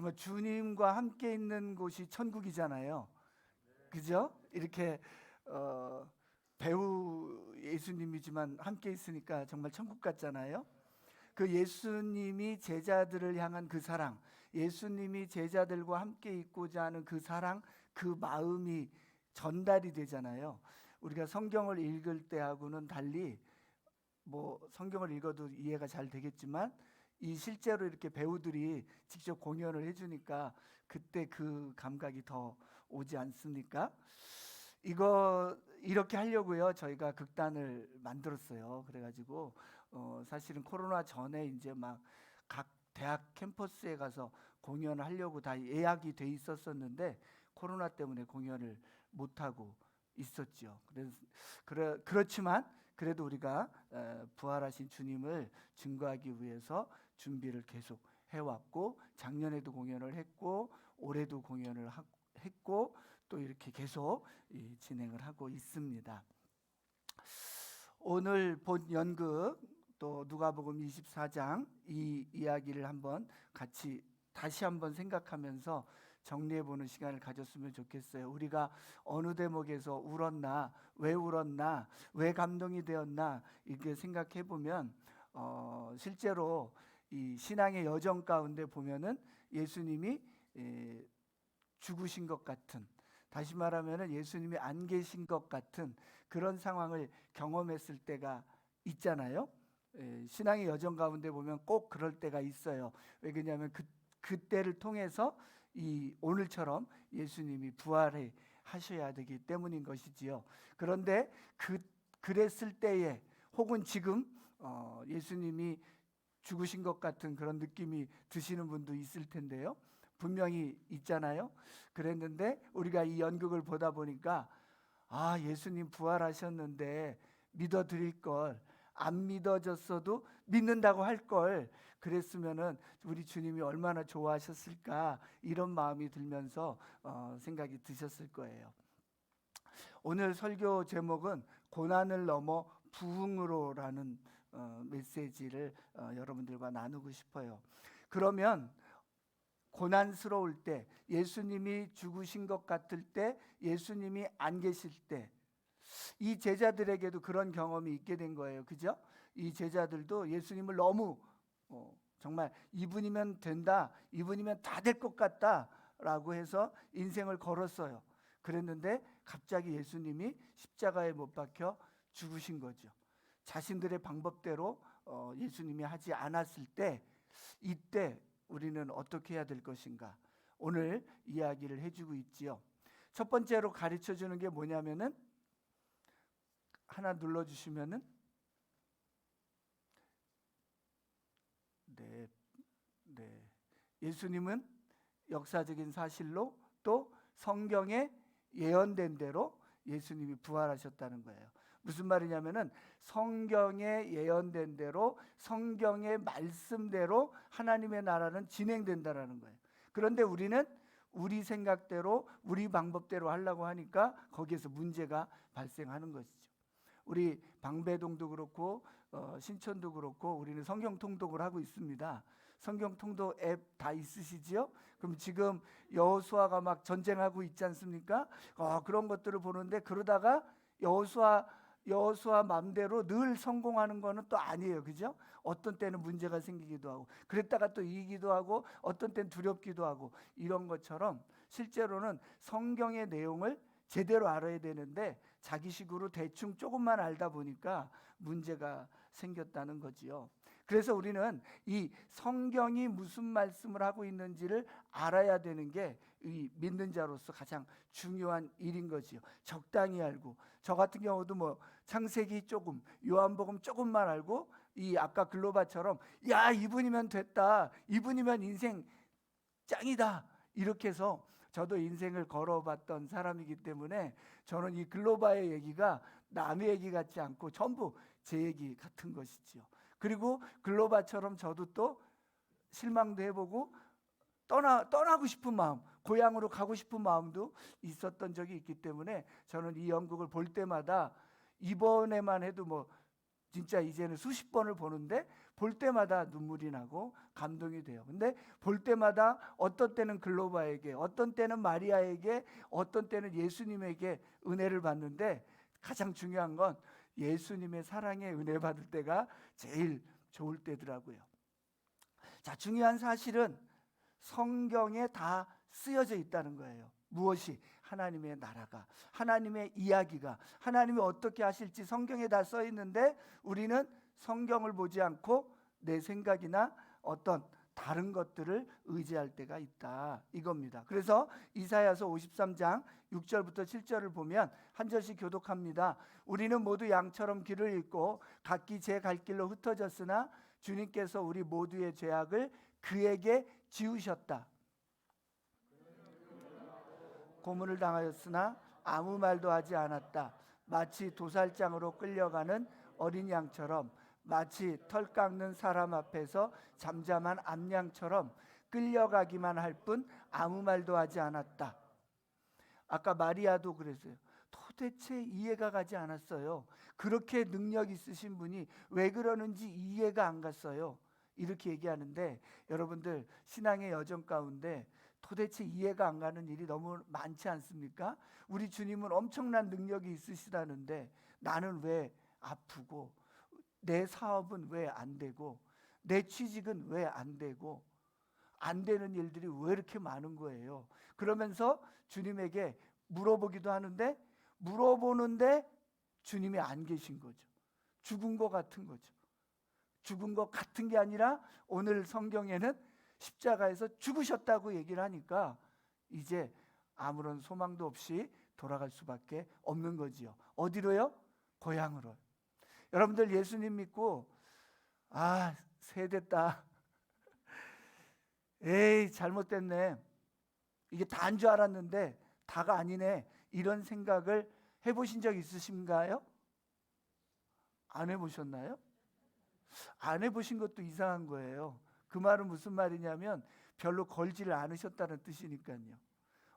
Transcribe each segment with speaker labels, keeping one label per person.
Speaker 1: 정말 주님과 함께 있는 곳이 천국이잖아요. 그죠? 이렇게 배우 예수님이지만 함께 있으니까 정말 천국 같잖아요. 그 예수님이 제자들을 향한 그 사랑, 예수님이 제자들과 함께 있고자 하는 그 사랑, 그 마음이 전달이 되잖아요. 우리가 성경을 읽을 때하고는 달리 뭐 성경을 읽어도 이해가 잘 되겠지만 이 실제로 이렇게 배우들이 직접 공연을 해주니까 그때 그 감각이 더 오지 않습니까? 이거 이렇게 하려고요. 저희가 극단을 만들었어요. 그래가지고 사실은 코로나 전에 이제 막 각 대학 캠퍼스에 가서 공연을 하려고 다 예약이 돼 있었었는데 코로나 때문에 공연을 못 하고 있었죠. 그렇지만 그래도 우리가 부활하신 주님을 증거하기 위해서 준비를 계속 해왔고 작년에도 공연을 했고 올해도 공연을 했고 또 이렇게 계속 진행을 하고 있습니다. 오늘 본 연극 또 누가복음 24장 이 이야기를 한번 같이 다시 한번 생각하면서 정리해 보는 시간을 가졌으면 좋겠어요. 우리가 어느 대목에서 울었나, 왜 감동이 되었나 이렇게 생각해 보면 실제로 이 신앙의 여정 가운데 보면은 예수님이 죽으신 것 같은, 다시 말하면 예수님이 안 계신 것 같은 그런 상황을 경험했을 때가 있잖아요. 신앙의 여정 가운데 보면 꼭 그럴 때가 있어요. 왜 그러냐면 그때를 통해서 이 오늘처럼 예수님이 부활해 하셔야 되기 때문인 것이지요. 그런데 그랬을 때에 혹은 지금 예수님이 죽으신 것 같은 그런 느낌이 드시는 분도 있을 텐데요. 분명히 있잖아요. 그랬는데 우리가 이 연극을 보다 보니까 아, 예수님 부활하셨는데 믿어드릴 걸, 안 믿어졌어도 믿는다고 할 걸 그랬으면은 우리 주님이 얼마나 좋아하셨을까 이런 마음이 들면서 생각이 드셨을 거예요. 오늘 설교 제목은 고난을 넘어 부흥으로라는 메시지를 여러분들과 나누고 싶어요. 그러면 고난스러울 때, 예수님이 죽으신 것 같을 때, 예수님이 안 계실 때, 이 제자들에게도 그런 경험이 있게 된 거예요. 그죠? 이 제자들도 예수님을 너무 정말 이분이면 된다, 이분이면 다 될 것 같다 라고 해서 인생을 걸었어요. 그랬는데 갑자기 예수님이 십자가에 못 박혀 죽으신 거죠. 자신들의 방법대로 예수님이 하지 않았을 때, 이때 우리는 어떻게 해야 될 것인가, 오늘 이야기를 해주고 있지요. 첫 번째로 가르쳐 주는 게 뭐냐면은, 하나 눌러주시면은, 네. 예수님은 역사적인 사실로 또 성경에 예언된 대로 예수님이 부활하셨다는 거예요. 무슨 말이냐면은 성경에 예언된 대로, 성경의 말씀대로 하나님의 나라는 진행된다라는 거예요. 그런데 우리는 우리 생각대로, 우리 방법대로 하려고 하니까 거기에서 문제가 발생하는 것이죠. 우리 방배동도 그렇고 신천도 그렇고 우리는 성경 통독을 하고 있습니다. 성경 통독 앱 다 있으시지요? 그럼 지금 여호수아가 막 전쟁하고 있지 않습니까? 그런 것들을 보는데, 그러다가 여호수아 맘대로 늘 성공하는 거는 또 아니에요. 그죠? 어떤 때는 문제가 생기기도 하고, 그랬다가 또 이기기도 하고, 어떤 때는 두렵기도 하고, 이런 것처럼 실제로는 성경의 내용을 제대로 알아야 되는데 자기식으로 대충 조금만 알다 보니까 문제가 생겼다는 거지요. 그래서 우리는 이 성경이 무슨 말씀을 하고 있는지를 알아야 되는 게 이 믿는 자로서 가장 중요한 일인 거지요. 적당히 알고, 저 같은 경우도 뭐 창세기 조금, 요한복음 조금만 알고, 이 아까 글로바처럼 야, 이분이면 됐다, 이분이면 인생 짱이다, 이렇게 해서 저도 인생을 걸어봤던 사람이기 때문에 저는 이 글로바의 얘기가 남의 얘기 같지 않고 전부 제 얘기 같은 것이지요. 그리고 글로바처럼 저도 또 실망도 해보고 떠나고 싶은 마음, 고향으로 가고 싶은 마음도 있었던 적이 있기 때문에 저는 이 연극을 볼 때마다, 이번에만 해도 뭐 진짜 이제는 수십 번을 보는데, 볼 때마다 눈물이 나고 감동이 돼요. 근데 볼 때마다 어떤 때는 글로바에게, 어떤 때는 마리아에게, 어떤 때는 예수님에게 은혜를 받는데, 가장 중요한 건 예수님의 사랑에 은혜 받을 때가 제일 좋을 때더라고요. 자, 중요한 사실은 성경에 다 쓰여져 있다는 거예요. 무엇이? 하나님의 나라가, 하나님의 이야기가, 하나님이 어떻게 하실지 성경에 다 써 있는데, 우리는 성경을 보지 않고 내 생각이나 어떤 다른 것들을 의지할 때가 있다, 이겁니다. 그래서 이사야서 53장 6절부터 7절을 보면 한 절씩 교독합니다. 우리는 모두 양처럼 길을 잃고 각기 제 갈 길로 흩어졌으나 주님께서 우리 모두의 죄악을 그에게 지우셨다. 고문을 당하였으나 아무 말도 하지 않았다. 마치 도살장으로 끌려가는 어린 양처럼, 마치 털 깎는 사람 앞에서 잠잠한 암양처럼 끌려가기만 할 뿐 아무 말도 하지 않았다. 아까 마리아도 그랬어요. 도대체 이해가 가지 않았어요. 그렇게 능력 있으신 분이 왜 그러는지 이해가 안 갔어요. 이렇게 얘기하는데, 여러분들 신앙의 여정 가운데 도대체 이해가 안 가는 일이 너무 많지 않습니까? 우리 주님은 엄청난 능력이 있으시다는데 나는 왜 아프고, 내 사업은 왜 안 되고, 내 취직은 왜 안 되고, 안 되는 일들이 왜 이렇게 많은 거예요. 그러면서 주님에게 물어보기도 하는데, 물어보는데 주님이 안 계신 거죠. 죽은 것 같은 거죠. 죽은 것 같은 게 아니라 오늘 성경에는 십자가에서 죽으셨다고 얘기를 하니까 이제 아무런 소망도 없이 돌아갈 수밖에 없는 거지요. 어디로요? 고향으로. 여러분들 예수님 믿고 세됐다, 에이 잘못됐네, 이게 다인 줄 알았는데 다가 아니네, 이런 생각을 해보신 적 있으신가요? 안 해보셨나요? 안 해보신 것도 이상한 거예요. 그 말은 무슨 말이냐면 별로 걸지를 않으셨다는 뜻이니까요.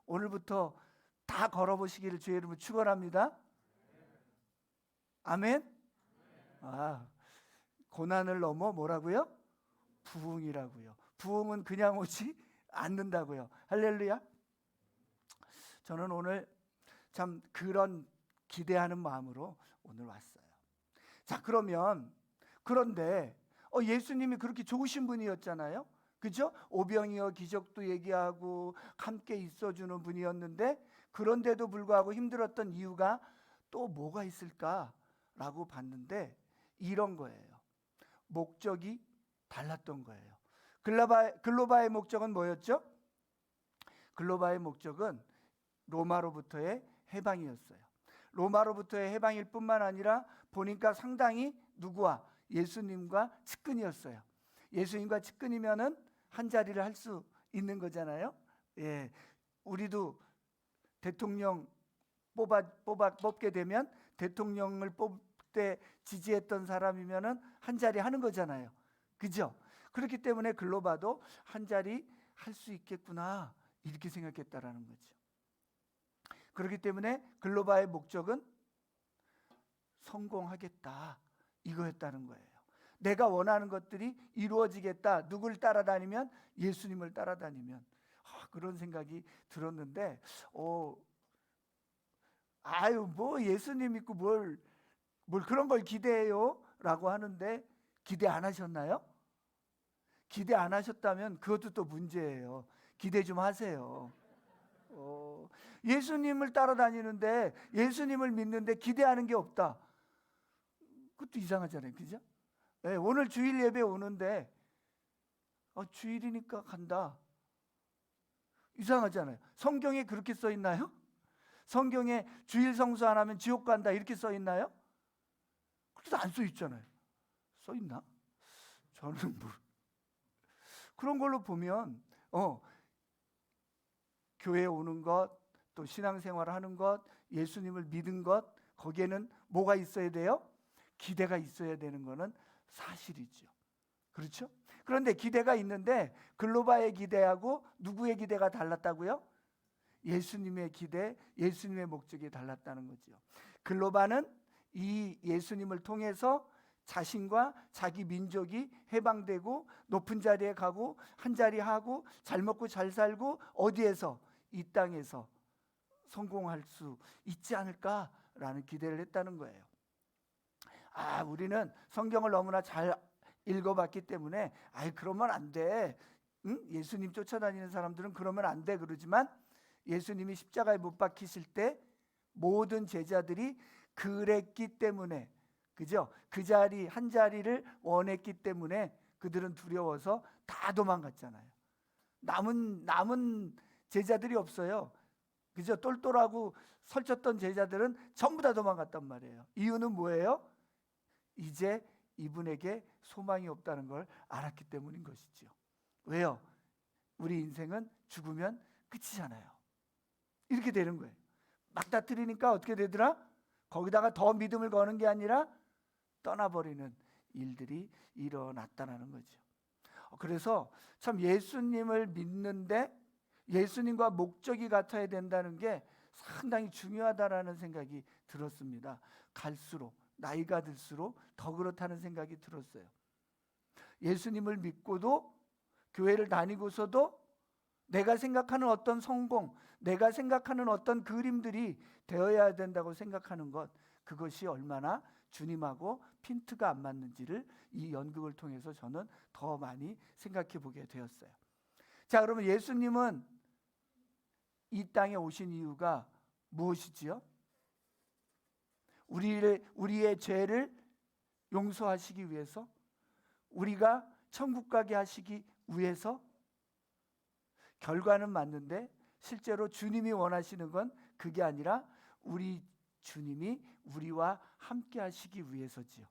Speaker 1: 오늘부터 다 걸어보시기를 주의 이름으로 축원합니다. 아멘. 고난을 넘어 뭐라고요? 부흥이라고요. 부흥은 그냥 오지 않는다고요. 할렐루야. 저는 오늘 참 그런 기대하는 마음으로 오늘 왔어요. 자, 그런데 예수님이 그렇게 좋으신 분이었잖아요. 그죠? 오병이어 기적도 얘기하고 함께 있어주는 분이었는데, 그런데도 불구하고 힘들었던 이유가 또 뭐가 있을까라고 봤는데 이런 거예요. 목적이 달랐던 거예요. 글로바의 목적은 뭐였죠? 글로바의 목적은 로마로부터의 해방이었어요. 로마로부터의 해방일 뿐만 아니라 보니까 상당히 누구와? 예수님과 측근이었어요. 예수님과 측근이면은 한 자리를 할 수 있는 거잖아요. 예, 우리도 대통령 뽑게 되면 대통령을 뽑을 때 지지했던 사람이면은 한 자리 하는 거잖아요. 그죠? 그렇기 때문에 글로바도 한 자리 할 수 있겠구나, 이렇게 생각했다라는 거죠. 그렇기 때문에 글로바의 목적은 성공하겠다, 이거였다는 거예요. 내가 원하는 것들이 이루어지겠다. 누굴 따라다니면? 예수님을 따라다니면. 그런 생각이 들었는데 뭐 예수님 믿고 뭘 그런 걸 기대해요? 라고 하는데 기대 안 하셨나요? 기대 안 하셨다면 그것도 또 문제예요. 기대 좀 하세요. 예수님을 따라다니는데, 예수님을 믿는데 기대하는 게 없다, 그것도 이상하잖아요. 그죠? 네, 오늘 주일 예배 오는데 주일이니까 간다, 이상하잖아요. 성경에 그렇게 써 있나요? 성경에 주일 성수 안 하면 지옥 간다, 이렇게 써 있나요? 그래도 안 써 있잖아요. 써 있나? 저는 그런 걸로 보면 교회에 오는 것, 또 신앙생활을 하는 것, 예수님을 믿은 것, 거기에는 뭐가 있어야 돼요? 기대가 있어야 되는 거는 사실이죠. 그렇죠? 그런데 기대가 있는데 글로바의 기대하고 누구의 기대가 달랐다고요? 예수님의 기대, 예수님의 목적이 달랐다는 거죠. 글로바는 이 예수님을 통해서 자신과 자기 민족이 해방되고 높은 자리에 가고 한 자리 하고 잘 먹고 잘 살고 어디에서? 이 땅에서 성공할 수 있지 않을까라는 기대를 했다는 거예요. 우리는 성경을 너무나 잘 읽어봤기 때문에 그러면 안 돼. 응? 예수님 쫓아다니는 사람들은 그러면 안 돼 그러지만 예수님이 십자가에 못 박히실 때 모든 제자들이 그랬기 때문에, 그죠? 그 자리 한 자리를 원했기 때문에 그들은 두려워서 다 도망갔잖아요. 남은 제자들이 없어요. 그죠? 똘똘하고 설쳤던 제자들은 전부 다 도망갔단 말이에요. 이유는 뭐예요? 이제 이분에게 소망이 없다는 걸 알았기 때문인 것이죠. 왜요? 우리 인생은 죽으면 끝이잖아요. 이렇게 되는 거예요. 막다트리니까 어떻게 되더라? 거기다가 더 믿음을 거는 게 아니라 떠나버리는 일들이 일어났다는 거죠. 그래서 참 예수님을 믿는데 예수님과 목적이 같아야 된다는 게 상당히 중요하다라는 생각이 들었습니다. 갈수록 나이가 들수록 더 그렇다는 생각이 들었어요. 예수님을 믿고도 교회를 다니고서도 내가 생각하는 어떤 성공, 내가 생각하는 어떤 그림들이 되어야 된다고 생각하는 것, 그것이 얼마나 주님하고 핀트가 안 맞는지를 이 연극을 통해서 저는 더 많이 생각해 보게 되었어요. 자, 그러면 예수님은 이 땅에 오신 이유가 무엇이지요? 우리의 죄를 용서하시기 위해서, 우리가 천국 가게 하시기 위해서. 결과는 맞는데 실제로 주님이 원하시는 건 그게 아니라 우리 주님이 우리와 함께 하시기 위해서지요.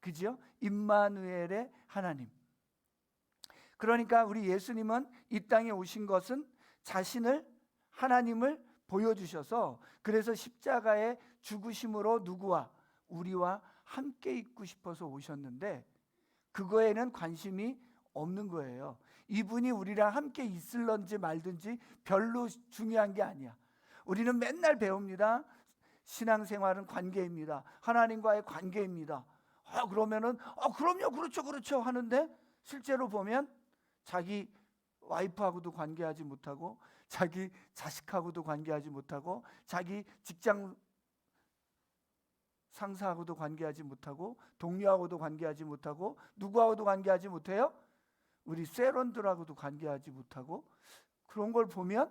Speaker 1: 그죠? 임마누엘의 하나님. 그러니까 우리 예수님은 이 땅에 오신 것은 자신을, 하나님을 보여주셔서, 그래서 십자가의 죽으심으로 누구와? 우리와 함께 있고 싶어서 오셨는데 그거에는 관심이 없는 거예요. 이분이 우리랑 함께 있을런지 말든지 별로 중요한 게 아니야. 우리는 맨날 배웁니다. 신앙생활은 관계입니다. 하나님과의 관계입니다. 그러면은 그럼요, 그렇죠 하는데 실제로 보면 자기 와이프하고도 관계하지 못하고, 자기 자식하고도 관계하지 못하고, 자기 직장 상사하고도 관계하지 못하고, 동료하고도 관계하지 못하고, 누구하고도 관계하지 못해요? 우리 세런들하고도 관계하지 못하고. 그런 걸 보면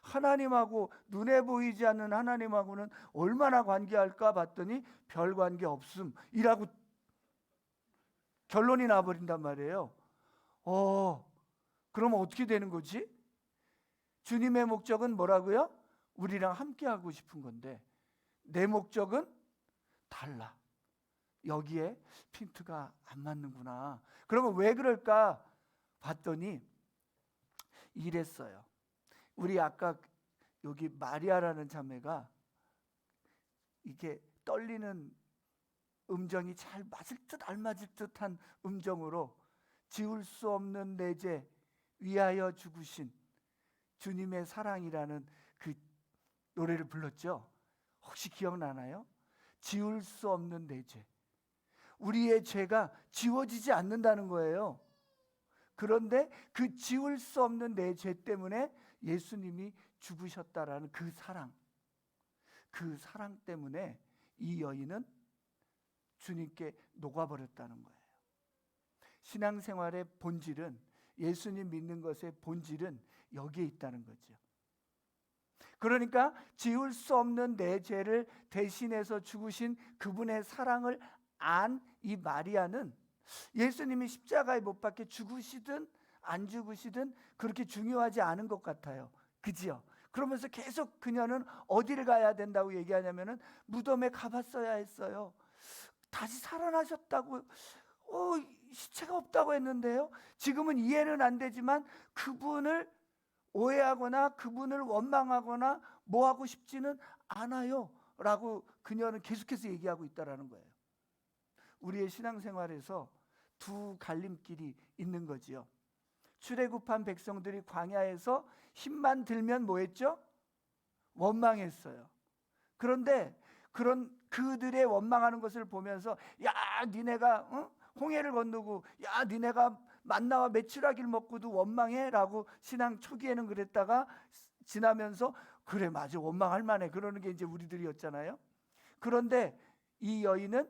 Speaker 1: 하나님하고, 눈에 보이지 않는 하나님하고는 얼마나 관계할까 봤더니 별 관계 없음이라고 결론이 나버린단 말이에요. 그러면 어떻게 되는 거지? 주님의 목적은 뭐라고요? 우리랑 함께하고 싶은 건데 내 목적은 달라. 여기에 핀트가 안 맞는구나. 그러면 왜 그럴까 봤더니 이랬어요. 우리 아까 여기 마리아라는 자매가 이게 떨리는 음정이 잘 맞을 듯 안 맞을 듯한 음정으로 지울 수 없는 내 죄 위하여 죽으신 주님의 사랑이라는 그 노래를 불렀죠. 혹시 기억나나요? 지울 수 없는 내 죄. 우리의 죄가 지워지지 않는다는 거예요. 그런데 그 지울 수 없는 내 죄 때문에 예수님이 죽으셨다라는 그 사랑 때문에 이 여인은 주님께 녹아버렸다는 거예요. 신앙생활의 본질은, 예수님 믿는 것의 본질은 여기에 있다는 거죠. 그러니까 지울 수 없는 내 죄를 대신해서 죽으신 그분의 사랑을 안 이 마리아는 예수님이 십자가에 못 박혀 죽으시든 안 죽으시든 그렇게 중요하지 않은 것 같아요. 그지요? 그러면서 계속 그녀는 어디를 가야 된다고 얘기하냐면은 무덤에 가봤어야 했어요. 다시 살아나셨다고, 시체가 없다고 했는데요. 지금은 이해는 안 되지만 그분을 오해하거나 그분을 원망하거나 뭐 하고 싶지는 않아요 라고 그녀는 계속해서 얘기하고 있다는 거예요. 우리의 신앙생활에서 두 갈림길이 있는 거지요. 출애굽한 백성들이 광야에서 힘만 들면 뭐 했죠? 원망했어요. 그런데 그런 그들의 원망하는 것을 보면서 야 니네가 홍해를 건너고 야 니네가 만나와 메추라기를 먹고도 원망해라고 신앙 초기에는 그랬다가 지나면서 그래 맞아 원망할 만해 그러는 게 이제 우리들이었잖아요. 그런데 이 여인은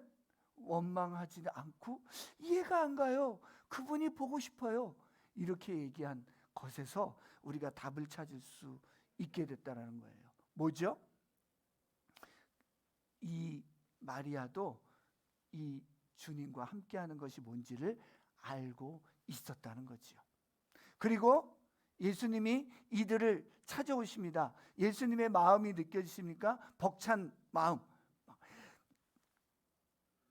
Speaker 1: 원망하지 않고 이해가 안 가요. 그분이 보고 싶어요. 이렇게 얘기한 것에서 우리가 답을 찾을 수 있게 됐다는 거예요. 뭐죠? 이 마리아도 이 주님과 함께하는 것이 뭔지를 알고 있었다는 거지요. 그리고 예수님이 이들을 찾아오십니다. 예수님의 마음이 느껴지십니까? 벅찬 마음.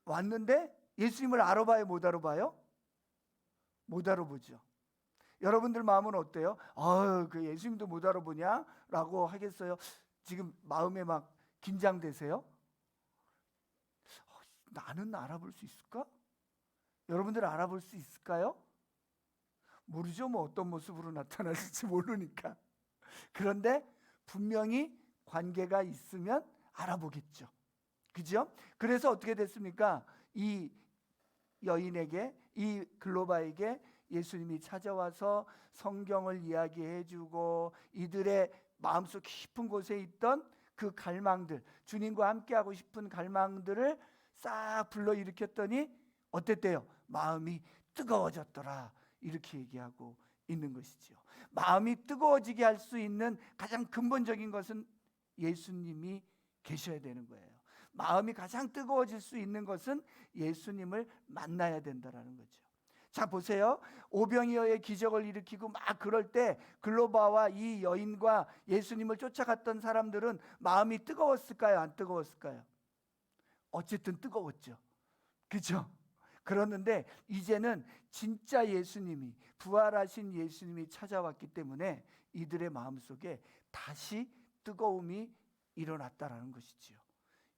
Speaker 1: 왔는데 예수님을 알아봐요? 못 알아봐요? 못 알아보죠. 여러분들 마음은 어때요? 그 예수님도 못 알아보냐? 라고 하겠어요? 지금 마음에 막 긴장되세요? 나는 알아볼 수 있을까? 여러분들 알아볼 수 있을까요? 모르죠. 뭐 어떤 모습으로 나타날지 모르니까. 그런데 분명히 관계가 있으면 알아보겠죠. 그죠? 그래서 어떻게 됐습니까? 이 여인에게, 이 글로바에게 예수님이 찾아와서 성경을 이야기해 주고 이들의 마음속 깊은 곳에 있던 그 갈망들, 주님과 함께하고 싶은 갈망들을 싹 불러일으켰더니 어땠대요? 마음이 뜨거워졌더라. 이렇게 얘기하고 있는 것이죠. 마음이 뜨거워지게 할 수 있는 가장 근본적인 것은 예수님이 계셔야 되는 거예요. 마음이 가장 뜨거워질 수 있는 것은 예수님을 만나야 된다는 거죠. 자 보세요. 오병이어의 기적을 일으키고 막 그럴 때 글로바와 이 여인과 예수님을 쫓아갔던 사람들은 마음이 뜨거웠을까요? 안 뜨거웠을까요? 어쨌든 뜨거웠죠. 그렇죠? 그러는데 이제는 진짜 예수님이 부활하신 예수님이 찾아왔기 때문에 이들의 마음속에 다시 뜨거움이 일어났다라는 것이지요.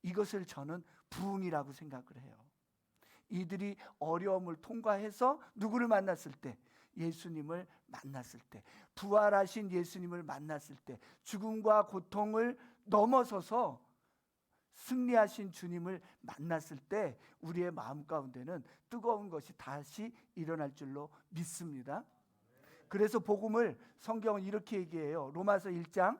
Speaker 1: 이것을 저는 부흥이라고 생각을 해요. 이들이 어려움을 통과해서 누구를 만났을 때? 예수님을 만났을 때, 부활하신 예수님을 만났을 때, 죽음과 고통을 넘어서서 승리하신 주님을 만났을 때 우리의 마음 가운데는 뜨거운 것이 다시 일어날 줄로 믿습니다. 그래서 복음을 성경은 이렇게 얘기해요. 로마서 1장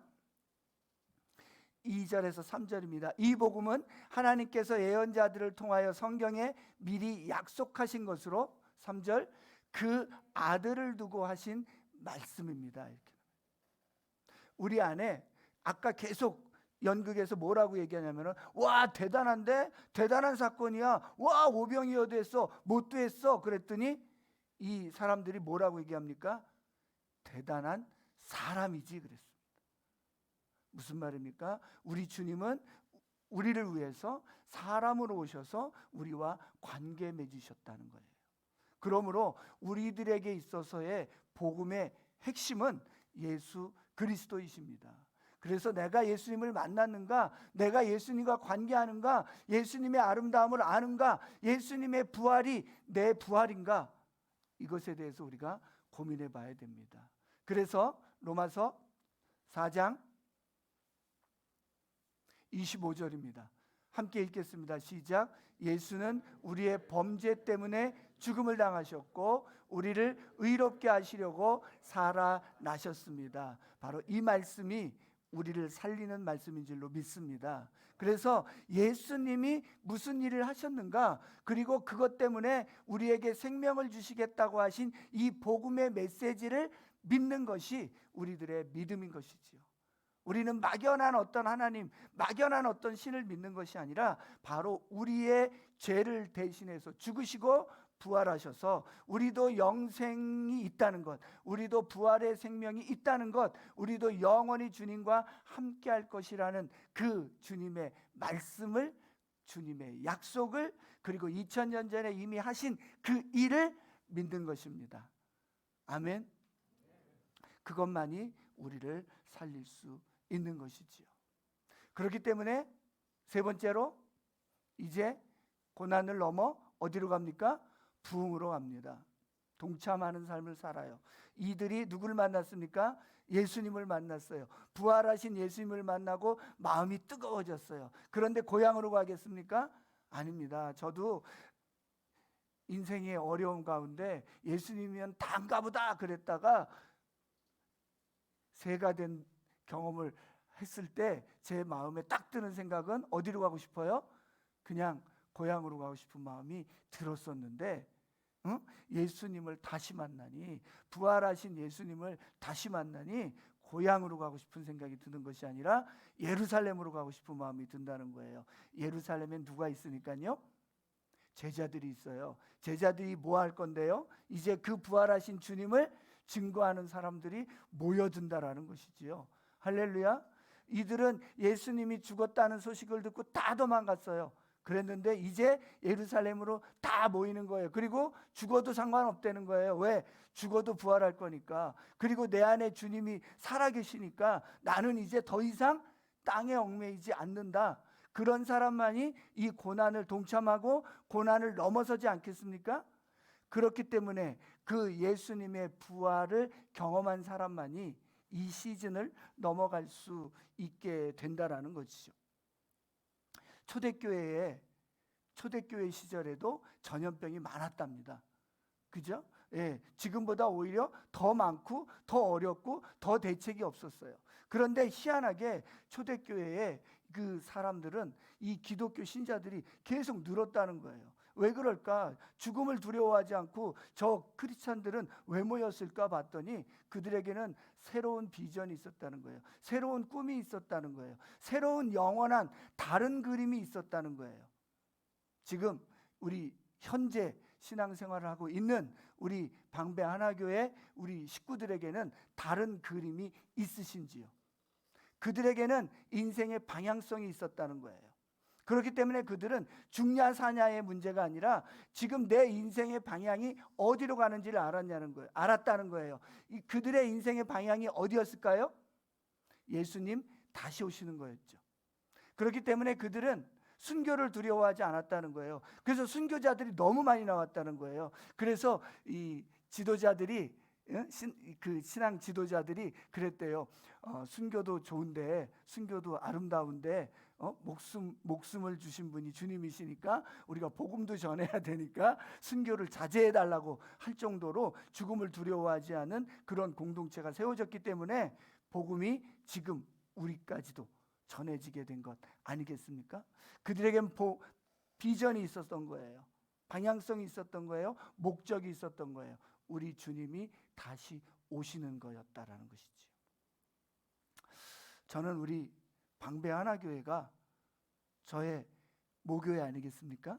Speaker 1: 2절에서 3절입니다. 이 복음은 하나님께서 예언자들을 통하여 성경에 미리 약속하신 것으로 3절 그 아들을 두고 하신 말씀입니다. 이렇게. 우리 안에 아까 계속 연극에서 뭐라고 얘기하냐면은 와 대단한데 대단한 사건이야. 와 오병이어 됐어. 못 됐어. 그랬더니 이 사람들이 뭐라고 얘기합니까? 대단한 사람이지 그랬습니다. 무슨 말입니까? 우리 주님은 우리를 위해서 사람으로 오셔서 우리와 관계 맺으셨다는 거예요. 그러므로 우리들에게 있어서의 복음의 핵심은 예수 그리스도이십니다. 그래서 내가 예수님을 만났는가? 내가 예수님과 관계하는가? 예수님의 아름다움을 아는가? 예수님의 부활이 내 부활인가? 이것에 대해서 우리가 고민해 봐야 됩니다. 그래서 로마서 4장 25절입니다. 함께 읽겠습니다. 시작. 예수는 우리의 범죄 때문에 죽음을 당하셨고 우리를 의롭게 하시려고 살아나셨습니다. 바로 이 말씀이 우리를 살리는 말씀인 줄로 믿습니다. 그래서 예수님이 무슨 일을 하셨는가, 그리고 그것 때문에 우리에게 생명을 주시겠다고 하신 이 복음의 메시지를 믿는 것이 우리들의 믿음인 것이지요. 우리는 막연한 어떤 하나님, 막연한 어떤 신을 믿는 것이 아니라 바로 우리의 죄를 대신해서 죽으시고 부활하셔서 우리도 영생이 있다는 것, 우리도 부활의 생명이 있다는 것, 우리도 영원히 주님과 함께할 것이라는 그 주님의 말씀을, 주님의 약속을, 그리고 2000년 전에 이미 하신 그 일을 믿는 것입니다. 아멘. 그것만이 우리를 살릴 수 있는 것이지요. 그렇기 때문에 세 번째로 이제 고난을 넘어 어디로 갑니까? 부흥으로 갑니다. 동참하는 삶을 살아요. 이들이 누구를 만났습니까? 예수님을 만났어요. 부활하신 예수님을 만나고 마음이 뜨거워졌어요. 그런데 고향으로 가겠습니까? 아닙니다. 저도 인생의 어려움 가운데 예수님이면 단가보다 그랬다가 새가 된 경험을 했을 때 제 마음에 딱 드는 생각은 어디로 가고 싶어요? 그냥 고향으로 가고 싶은 마음이 들었었는데 예수님을 다시 만나니, 부활하신 예수님을 다시 만나니 고향으로 가고 싶은 생각이 드는 것이 아니라 예루살렘으로 가고 싶은 마음이 든다는 거예요. 예루살렘에 누가 있으니까요? 제자들이 있어요. 제자들이 뭐 할 건데요? 이제 그 부활하신 주님을 증거하는 사람들이 모여든다라는 것이지요. 할렐루야. 이들은 예수님이 죽었다는 소식을 듣고 다 도망갔어요. 그랬는데 이제 예루살렘으로 다 모이는 거예요. 그리고 죽어도 상관없다는 거예요. 왜? 죽어도 부활할 거니까. 그리고 내 안에 주님이 살아계시니까 나는 이제 더 이상 땅에 얽매이지 않는다. 그런 사람만이 이 고난을 동참하고 고난을 넘어서지 않겠습니까? 그렇기 때문에 그 예수님의 부활을 경험한 사람만이 이 시즌을 넘어갈 수 있게 된다라는 것이죠. 초대교회 시절에도 전염병이 많았답니다. 그죠? 예, 지금보다 오히려 더 많고 더 어렵고 더 대책이 없었어요. 그런데 희한하게 초대교회에 그 사람들은, 이 기독교 신자들이 계속 늘었다는 거예요. 왜 그럴까? 죽음을 두려워하지 않고 저 크리스찬들은 왜 모였을까 봤더니 그들에게는 새로운 비전이 있었다는 거예요. 새로운 꿈이 있었다는 거예요. 새로운 영원한 다른 그림이 있었다는 거예요. 지금 우리 현재 신앙생활을 하고 있는 우리 방배 하나교회 우리 식구들에게는 다른 그림이 있으신지요? 그들에게는 인생의 방향성이 있었다는 거예요. 그렇기 때문에 그들은 죽냐 사냐의 문제가 아니라 지금 내 인생의 방향이 어디로 가는지를 알았다는 거예요. 그들의 인생의 방향이 어디였을까요? 예수님 다시 오시는 거였죠. 그렇기 때문에 그들은 순교를 두려워하지 않았다는 거예요. 그래서 순교자들이 너무 많이 나왔다는 거예요. 그래서 이 지도자들이, 그 신앙 지도자들이 그랬대요. 순교도 좋은데, 순교도 아름다운데 목숨을 주신 분이 주님이시니까 우리가 복음도 전해야 되니까 순교를 자제해 달라고 할 정도로 죽음을 두려워하지 않은 그런 공동체가 세워졌기 때문에 복음이 지금 우리까지도 전해지게 된 것 아니겠습니까? 그들에겐 비전이 있었던 거예요. 방향성이 있었던 거예요. 목적이 있었던 거예요. 우리 주님이 다시 오시는 거였다라는 것이지요. 저는 우리 방배 하나교회가 저의 모교회 아니겠습니까?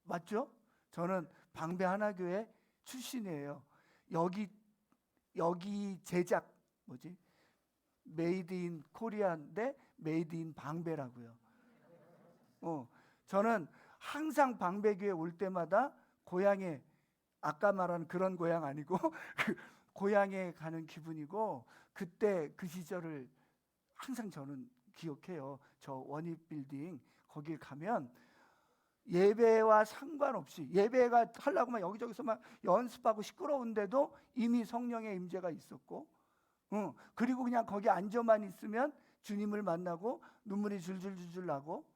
Speaker 1: 맞죠? 저는 방배 하나교회 출신이에요. 여기 제작 메이드 인 코리아인데 메이드 인 방배라고요. 저는 항상 방배교회 올 때마다 고향에, 아까 말한 그런 고향 아니고 고향에 가는 기분이고, 그때 그 시절을 항상 저는 기억해요. 저 원익 빌딩 거길 가면 예배와 상관없이, 예배가 하려고 막 여기저기서 막 연습하고 시끄러운데도 이미 성령의 임재가 있었고, 그리고 그냥 거기 앉아만 있으면 주님을 만나고 눈물이 줄줄줄줄 나고,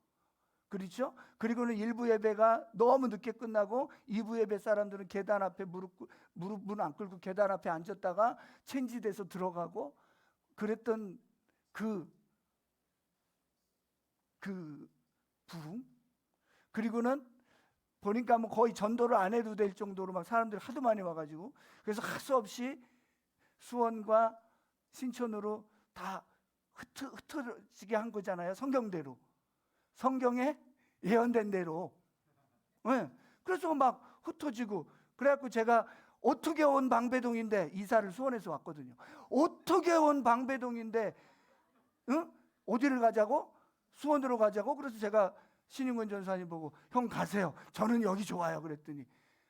Speaker 1: 그렇죠? 그리고는 1부 예배가 너무 늦게 끝나고 2부 예배 사람들은 계단 앞에 무릎은 안 꿇고 계단 앞에 앉았다가 체인지돼서 들어가고 그랬던 그 부흥. 그리고는 보니까 뭐 거의 전도를 안 해도 될 정도로 막 사람들이 하도 많이 와가지고, 그래서 할 수 없이 수원과 신촌으로 다 흩어지게 한 거잖아요. 성경대로, 성경에 예언된 대로. 네. 그래서 막 흩어지고, 그래갖고 제가 어떻게 온 방배동인데, 이사를 수원에서 왔거든요. 어떻게 온 방배동인데 어디를 가자고? 수원으로 가자고? 그래서 제가 신인권 전사님 보고 형 가세요. 저는 여기 좋아요. 그랬더니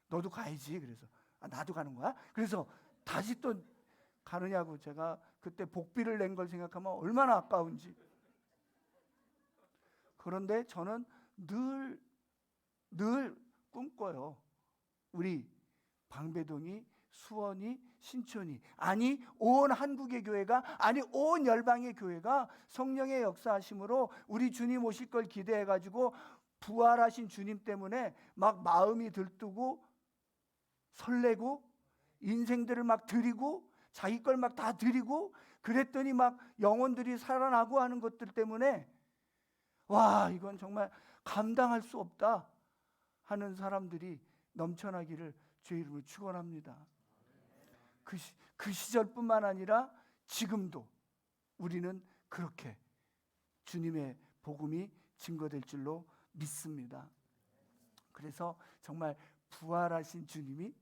Speaker 1: 너도 가야지. 그래서 나도 가는 거야? 그래서 다시 또 가느냐고, 제가 그때 복비를 낸 걸 생각하면 얼마나 아까운지. 그런데 저는 늘 꿈꿔요. 우리 방배동이, 수원이, 신촌이, 아니 온 한국의 교회가, 아니 온 열방의 교회가 성령의 역사하심으로 우리 주님 오실 걸 기대해 가지고 부활하신 주님 때문에 막 마음이 들뜨고 설레고 인생들을 막 드리고 자기 걸 막 다 드리고 그랬더니 막 영혼들이 살아나고 하는 것들 때문에 와, 이건 정말 감당할 수 없다 하는 사람들이 넘쳐나기를 주의 이름으로 축원합니다. 그 시절뿐만 아니라 지금도 우리는 그렇게 주님의 복음이 증거될 줄로 믿습니다. 그래서 정말 부활하신 주님이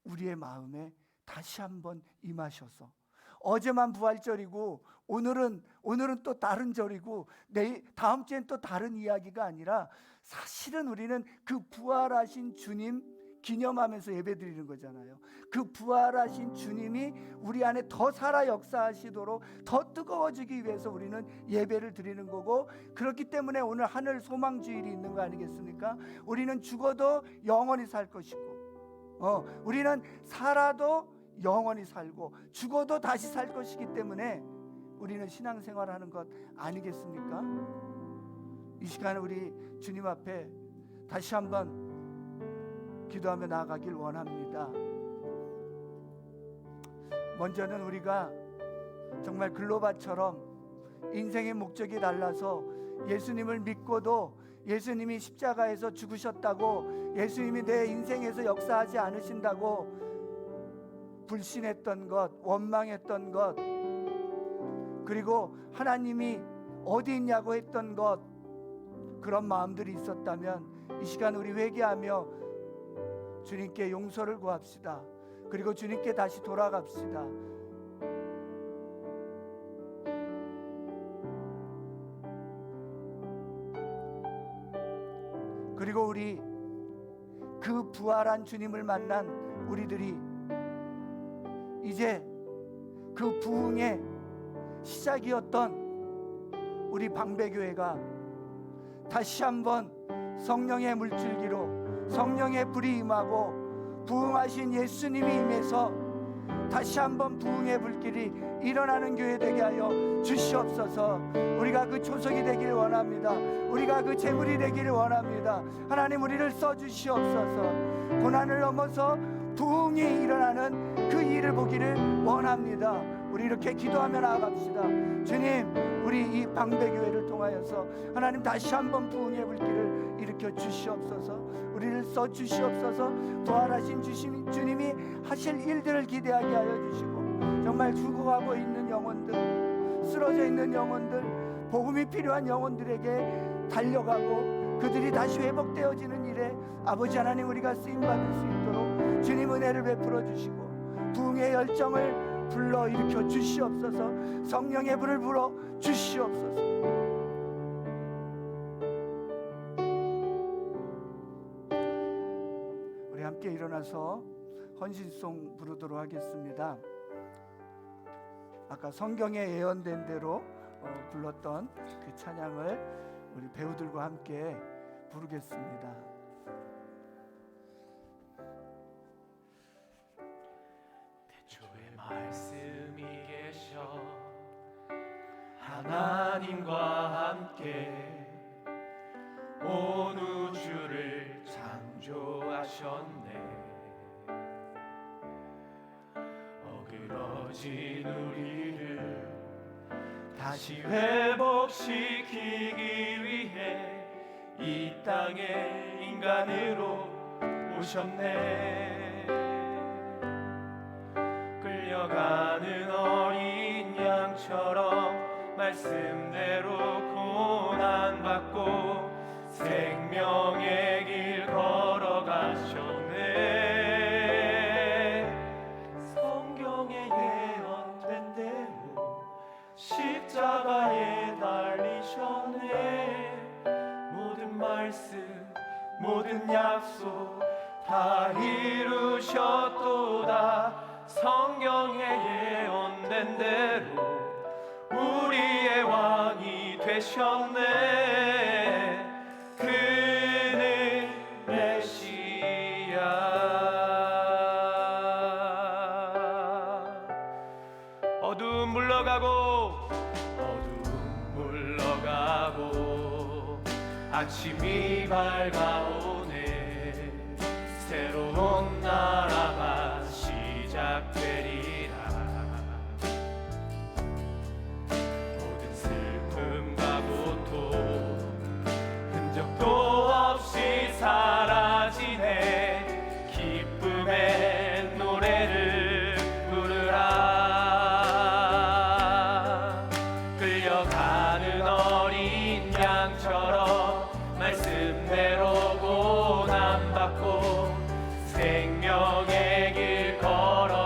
Speaker 1: 우리의 마음에 다시 한번 임하셔서, 어제만 부활절이고 오늘은 또 다른 절이고 다음 주엔 또 다른 이야기가 아니라 사실은 우리는 그 부활하신 주님 기념하면서 예배드리는 거잖아요. 그 부활하신 주님이 우리 안에 더 살아 역사하시도록 더 뜨거워지기 위해서 우리는 예배를 드리는 거고, 그렇기 때문에 오늘 하늘 소망주일이 있는 거 아니겠습니까? 우리는 죽어도 영원히 살 것이고, 우리는 살아도 영원히 살고 죽어도 다시 살 것이기 때문에 우리는 신앙생활하는 것 아니겠습니까? 이 시간에 우리 주님 앞에 다시 한번 기도하며 나아가길 원합니다. 먼저는 우리가 정말 글로바처럼 인생의 목적이 달라서 예수님을 믿고도 예수님이 십자가에서 죽으셨다고, 예수님이 내 인생에서 역사하지 않으신다고 불신했던 것, 원망했던 것, 그리고 하나님이 어디 있냐고 했던 것, 그런 마음들이 있었다면 이 시간 우리 회개하며 주님께 용서를 구합시다. 그리고 주님께 다시 돌아갑시다. 그리고 우리 그 부활한 주님을 만난 우리들이 이제 그 부흥의 시작이었던 우리 방배교회가 다시 한번 성령의 물줄기로 성령의 불이 임하고 부흥하신 예수님이 임해서 다시 한번 부흥의 불길이 일어나는 교회 되게 하여 주시옵소서. 우리가 그 초석이 되기를 원합니다. 우리가 그 제물이 되기를 원합니다. 하나님, 우리를 써주시옵소서. 고난을 넘어서 부흥이 일어나는 그 일을 보기를 원합니다. 우리 이렇게 기도하며 나아갑시다. 주님, 우리 이 방배교회를 통하여서 하나님 다시 한번 부흥의 불길을 일으켜 주시옵소서. 우리를 써주시옵소서. 부활하신 주님이 하실 일들을 기대하게 하여 주시고, 정말 죽어가고 있는 영혼들, 쓰러져 있는 영혼들, 복음이 필요한 영혼들에게 달려가고 그들이 다시 회복되어지는 일에 아버지 하나님, 우리가 쓰임받을 수 있도록 주님 은혜를 베풀어 주시고 부흥의 열정을 불러 일으켜 주시옵소서. 성령의 불을 불어 주시옵소서. 우리 함께 일어나서 헌신송 부르도록 하겠습니다. 아까 성경에 예언된 대로 불렀던 그 찬양을 우리 배우들과 함께 부르겠습니다.
Speaker 2: 주의 말씀이 계셔 하나님과 함께 온 우주를 창조하셨네. 어그러진 우리를 다시 회복시키기 위해 이 땅에 인간으로 오셨네. 끌려가는 어린 양처럼 말씀대로 고난받고 생명의 길 걸어가셨네. 성경에 예언된 대로 십자가에 달리셨네. 모든 말씀, 모든 약속 다 이루셨도다. 성경에 예언된 대로 우리의 왕이 되셨네. 그는 메시아. 어두움 물러가고 어두움 물러가고 아침이 밝아오네 새로운 나라가 시작되리라 모든 슬픔과 고통 흔적도 없이 사라지네 기쁨의 노래를 부르라 끌려가는 어린 양처럼 말씀대로 고난받고 생명의 길 걸어가셨네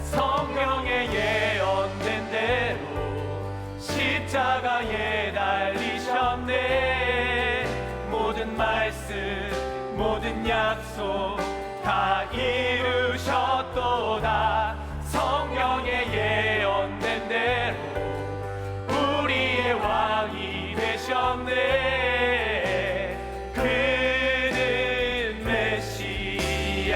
Speaker 2: 성경에 예언된 대로 십자가에 달리셨네 모든 말씀 모든 약속 다 이루셨도다 성경에 예언된 대로 우리의 왕이 되셨네 그는 메시아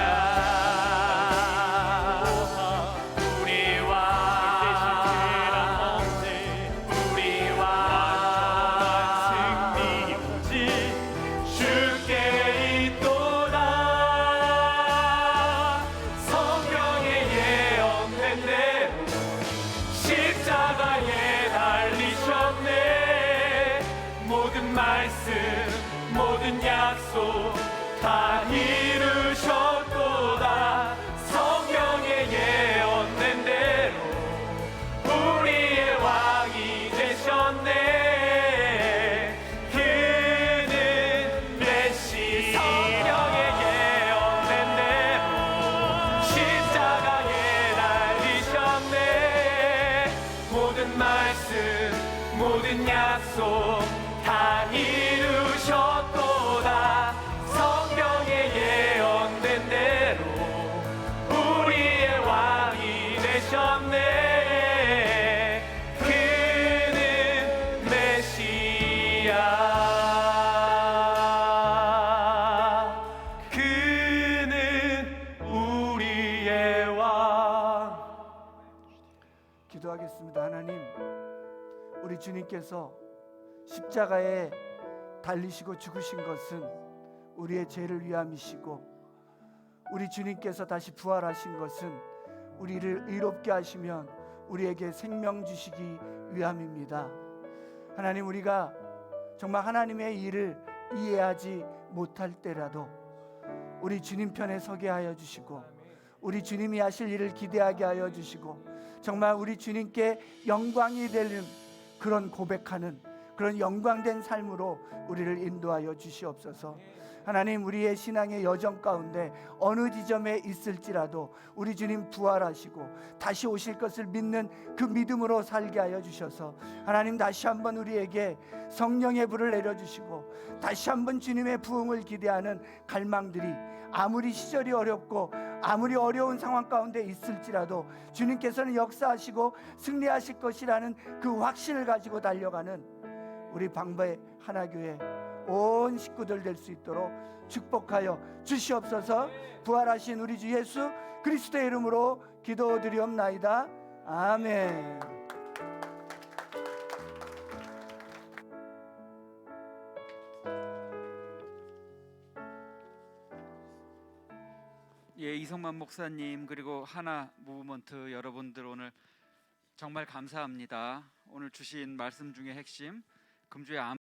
Speaker 2: 우리 왕 우리 왕 승리지 주께 있도다 성경에 예언된 대로 십자가에 달리셨네 모든 말씀 모든 약속 다 이루셨도다 성경에 예언된 대로 우리의 왕이 되셨네 그는 메시아 성경에 예언된 대로 십자가에 달리셨네 모든 말씀 모든 약속 다 이루셨도다 성경에 예언된 대로 우리의 왕이 되셨네 그는 메시아 그는 우리의 왕
Speaker 1: 기도하겠습니다. 하나님, 우리 주님께서 십자가에 달리시고 죽으신 것은 우리의 죄를 위함이시고 우리 주님께서 다시 부활하신 것은 우리를 의롭게 하시면 우리에게 생명 주시기 위함입니다. 하나님, 우리가 정말 하나님의 일을 이해하지 못할 때라도 우리 주님 편에 서게 하여 주시고 우리 주님이 하실 일을 기대하게 하여 주시고 정말 우리 주님께 영광이 되는 그런 고백하는 그런 영광된 삶으로 우리를 인도하여 주시옵소서. 하나님, 우리의 신앙의 여정 가운데 어느 지점에 있을지라도 우리 주님 부활하시고 다시 오실 것을 믿는 그 믿음으로 살게 하여 주셔서 하나님 다시 한번 우리에게 성령의 불을 내려주시고 다시 한번 주님의 부흥을 기대하는 갈망들이 아무리 시절이 어렵고 아무리 어려운 상황 가운데 있을지라도 주님께서는 역사하시고 승리하실 것이라는 그 확신을 가지고 달려가는 우리 방배 하나교회 온 식구들 될 수 있도록 축복하여 주시옵소서. 부활하신 우리 주 예수 그리스도의 이름으로 기도드리옵나이다. 아멘.
Speaker 3: 예, 이성만 목사님 그리고 하나 무브먼트 여러분들 오늘 정말 감사합니다. 오늘 주신 말씀 중에 핵심 금주의